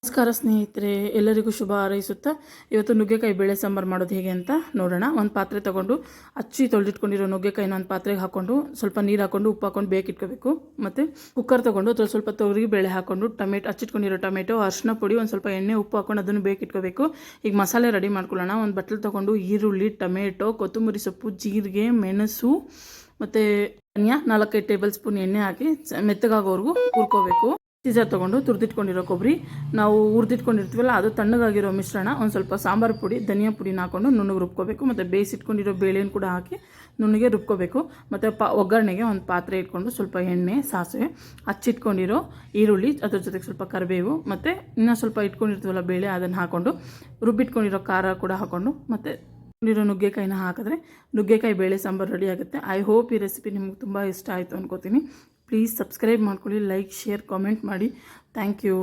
ನಮಸ್ಕಾರ ಸ್ನೇಹಿತರೆ, ಎಲ್ಲರಿಗೂ ಶುಭ ಹಾರೈಸುತ್ತಾ ಇವತ್ತು ನುಗ್ಗೆಕಾಯಿ ಬೇಳೆ ಸಾಂಬಾರು ಮಾಡೋದು ಹೇಗೆ ಅಂತ ನೋಡೋಣ. ಒಂದು ಪಾತ್ರೆ ತೊಗೊಂಡು ತೊಳೆದಿಟ್ಕೊಂಡಿರೋ ನುಗ್ಗೆಕಾಯಿನ ಒಂದು ಪಾತ್ರೆಗೆ ಹಾಕ್ಕೊಂಡು ಸ್ವಲ್ಪ ನೀರು ಹಾಕ್ಕೊಂಡು ಉಪ್ಪು ಹಾಕ್ಕೊಂಡು ಬೇಕಿಟ್ಕೋಬೇಕು. ಮತ್ತು ಕುಕ್ಕರ್ ತೊಗೊಂಡು ಅದ್ರಲ್ಲಿ ಸ್ವಲ್ಪ ತೊಗರಿ ಬೇಳೆ ಹಾಕ್ಕೊಂಡು ಹಚ್ಚಿಟ್ಕೊಂಡಿರೋ ಟೊಮೆಟೊ, ಅರಿಶಿನ ಪುಡಿ, ಒಂದು ಸ್ವಲ್ಪ ಎಣ್ಣೆ, ಉಪ್ಪು ಹಾಕ್ಕೊಂಡು ಅದನ್ನು ಬೇಕಿಟ್ಕೋಬೇಕು. ಈಗ ಮಸಾಲೆ ರೆಡಿ ಮಾಡ್ಕೊಳ್ಳೋಣ. ಒಂದು ಬಟ್ಲು ತೊಗೊಂಡು ಈರುಳ್ಳಿ, ಟೊಮೆಟೊ, ಕೊತ್ತಂಬರಿ ಸೊಪ್ಪು, ಜೀರಿಗೆ, ಮೆಣಸು ಮತ್ತು ಧನಿಯಾ 4-5 ಟೇಬಲ್ ಸ್ಪೂನ್ ಎಣ್ಣೆ ಹಾಕಿ ಮೆತ್ತಗಾಗೋವರೆಗೂ ಹುರ್ಕೋಬೇಕು. ಸೀಸರ್ ತೊಗೊಂಡು ತುರಿದಿಟ್ಕೊಂಡಿರೋ ಕೊಬ್ಬರಿ, ನಾವು ಹುರಿದಿಟ್ಕೊಂಡಿರ್ತೀವಲ್ಲ ಅದು ತಣ್ಣಗಾಗಿರೋ ಮಿಶ್ರಣ, ಒಂದು ಸ್ವಲ್ಪ ಸಾಂಬಾರು ಪುಡಿ, ಧನಿಯಾ ಪುಡಿನ ಹಾಕ್ಕೊಂಡು ನುಣ್ಣಗೆ ರುಬ್ಕೋಬೇಕು. ಮತ್ತು ಬೇಯಿಸಿಟ್ಕೊಂಡಿರೋ ಬೇಳೆನ ಕೂಡ ಹಾಕಿ ನುಣ್ಣಗೆ ರುಬ್ಕೋಬೇಕು. ಮತ್ತು ಒಗ್ಗರಣೆಗೆ ಒಂದು ಪಾತ್ರೆ ಇಟ್ಕೊಂಡು ಸ್ವಲ್ಪ ಎಣ್ಣೆ, ಸಾಸಿವೆ, ಹಚ್ಚಿಟ್ಕೊಂಡಿರೋ ಈರುಳ್ಳಿ, ಅದ್ರ ಜೊತೆಗೆ ಸ್ವಲ್ಪ ಕರಿಬೇವು, ಮತ್ತು ಇನ್ನೂ ಸ್ವಲ್ಪ ಇಟ್ಕೊಂಡಿರ್ತೀವಲ್ಲ ಬೇಳೆ, ಅದನ್ನು ಹಾಕ್ಕೊಂಡು ರುಬ್ಬಿಟ್ಕೊಂಡಿರೋ ಖಾರ ಕೂಡ ಹಾಕ್ಕೊಂಡು ಮತ್ತು ನುಗ್ಗೆಕಾಯಿನ ಹಾಕಿದ್ರೆ ನುಗ್ಗೆಕಾಯಿ ಬೇಳೆ ಸಾಂಬಾರು ರೆಡಿ ಆಗುತ್ತೆ. ಐ ಹೋಪ್ ಈ ರೆಸಿಪಿ ನಿಮ್ಗೆ ತುಂಬ ಇಷ್ಟ ಆಯಿತು ಅನ್ಕೋತೀನಿ. ಪ್ಲೀಸ್ ಸಬ್ಸ್ಕ್ರೈಬ್ ಮಾಡ್ಕೊಳ್ಳಿ, ಲೈಕ್, ಶೇರ್, ಕಾಮೆಂಟ್ ಮಾಡಿ. Thank you.